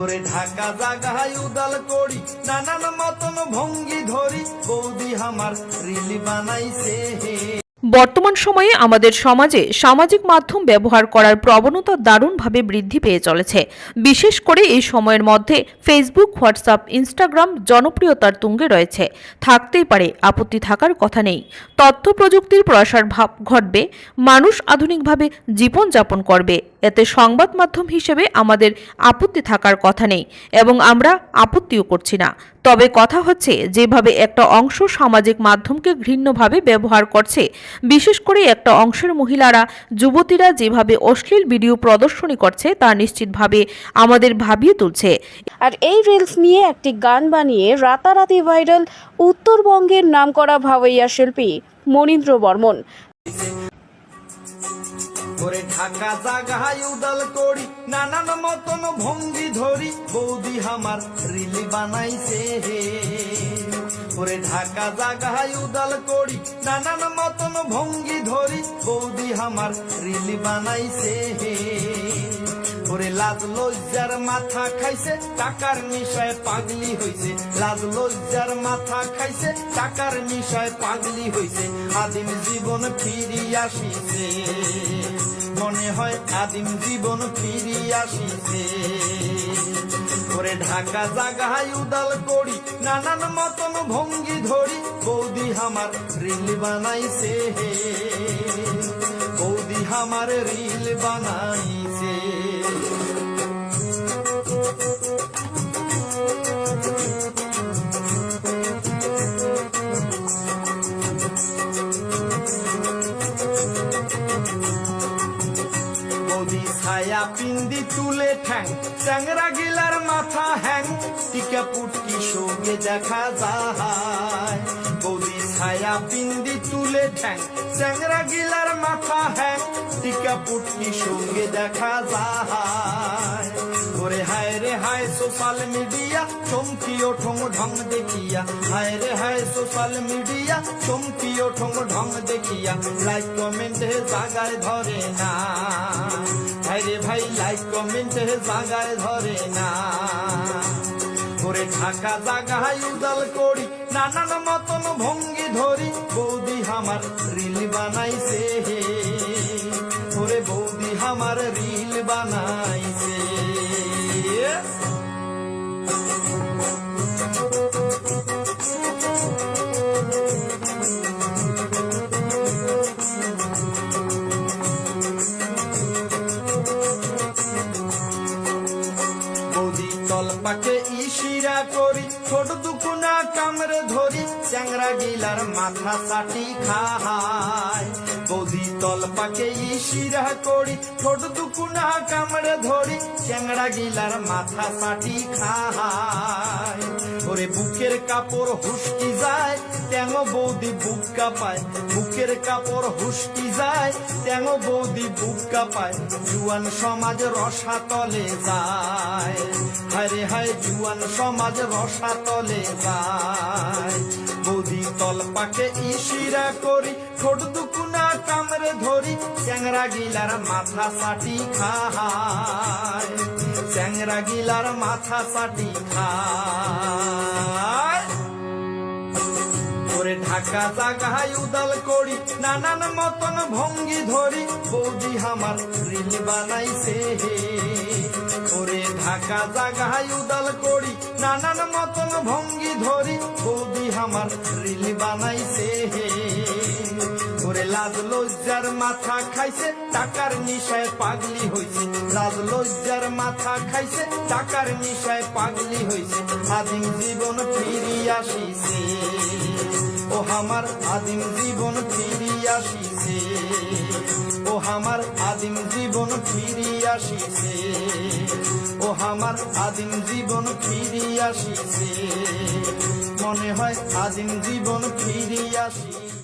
ঢাকা জাগায় উদাল করি নানান মতন ভঙ্গি ধরি বৌদি আমার রিলি বানাইছে। বর্তমান সময়ে আমাদের সমাজে সামাজিক মাধ্যম ব্যবহার করার প্রবণতা দারুণভাবে বৃদ্ধি পেয়ে চলেছে। বিশেষ করে এই সময়ের মধ্যে ফেসবুক, হোয়াটসঅ্যাপ, ইনস্টাগ্রাম জনপ্রিয়তার তুঙ্গে রয়েছে। থাকতেই পারে, আপত্তি থাকার কথা নেই। তথ্য প্রযুক্তির প্রসার ভাব ঘটবে, মানুষ আধুনিকভাবে জীবনযাপন করবে, এতে সংবাদ মাধ্যম হিসেবে আমাদের আপত্তি থাকার কথা নেই এবং আমরা আপত্তিও করছি না। তবে কথা হচ্ছে, যেভাবে একটা অংশ সামাজিক মাধ্যমকে ঘৃণ্যভাবে ব্যবহার করছে, বিশেষ করে একটা অংশের মহিলারা, যুবতীরা যেভাবে অশ্লীল ভিডিও প্রদর্শনী করছে, তা নিশ্চিতভাবে আমাদের ভাবিয়ে তুলছে। আর এই রিলস নিয়ে একটি গান বানিয়ে রাতারাতি ভাইরাল উত্তরবঙ্গের নামকরা ভাওয়াইয়া শিল্পী মনীন্দ্র বর্মন। ঢাকা জাগায় উদাল করি নানান মতন ভঙ্গি ধরি বৌদি আমার রিলি বানাইছে। ঢাকা জাগায় উদাল করি নানান মতন ভঙ্গি ধরি বৌদি আমার রিলি বানাইছে। লাজ লজ্জার মাথা খাইছে, টাকার নিশায় পাগলি হইছে। লাজ লজ্জার মাথা খাইছে, টাকার নিশায় পাগলি হইছে। আদিম জীবন ফিরি আসিছে, মনে হয় আদিম জীবন ফিরি আসিছে। ঢাকা জাগায় উদাল করি নানান মতন ভঙ্গি ধরি বৌদি আমার রিল বানাইছে। বৌদি আমার রিল বানাইছে। ছায়া পিন্দি তুলে ঠ্যাং, চ্যাংরা গিলার মাথা হ্যাং, টিকা পুটকি সঙ্গে দেখা যায়। বৌদি ছায়া পিন্দি তুলে ঠ্যাং, চ্যাংরা গিলার মাথা হ্যাং, টিকা পুটকি সঙ্গে দেখা যায়। হায় রে হায় সোশ্যাল মিডিয়া চমকিও ঠোং ঢং দেখিয়া। হায় রে হায় সোশ্যাল মিডিয়া চমকিও ঠোং ঢং দেখিয়া। লাইক কমেন্টে জাগায় ধরে না, হায় রে ভাই লাইক কমেন্টে জাগায় ধরে না। ঢাকা জাগায় উদাল করি নানান মতন ভঙ্গি ধরি বৌদি আমার রিল বানাইছে। বৌদি আমার রিল বানাইছে। তলপাকে ইশিরা করি ছোট দুকুনা কামড়ে ধরি চ্যাংরা গিলার মাথা চাটি খায়। বৌদি তলপাকে ইশিরা করি ছোট দুকুনা কামড়ে ধরি চ্যাংরা গিলার মাথা চাটি খায়। বুকের কাপড় হুসকি যায় ট্যাং বৌদি বুক কাঁপায়। বুকের কাপড় হুসকি যায় ট্যাং বৌদি বুক কাঁপায়। জুয়ান সমাজ রসাতলে যায়, হায় হায় জুয়ান সমাজ রসাতলে যায়। বৌদি তলপাকে ইশিরা করি ছোট দুকুনা কামড়ে ধরি চ্যাংরা গিলার মাথা চাটি খায়। চ্যাংরা গিলার মাথা চাটি খায়। ঢাকা জাগায় উদাল করি নানান মতন ভঙ্গি ধরি বৌদি আমার রিল বানাইছে। ঢাকা জাগায় উদাল করি নানান মতন ভঙ্গি ধরি বৌদি আমার রিল বানাইছে। লাজ লজ্জার মাথা খাইছে, টাকার নিশায় পাগলি হইছে। লাজ লজ্জার মাথা খাইছে, টাকার নিশায় পাগলি হইছে। আদিম জীবন ফিরি আসিছে, ও আমার আদিম জীবন ফিরি আসিছে। ও আমার আদিম জীবন ফিরি আসিছে। ও আমার আদিম জীবন ফিরি আসিছে। মনে হয় আদিম জীবন ফিরি আসিছে।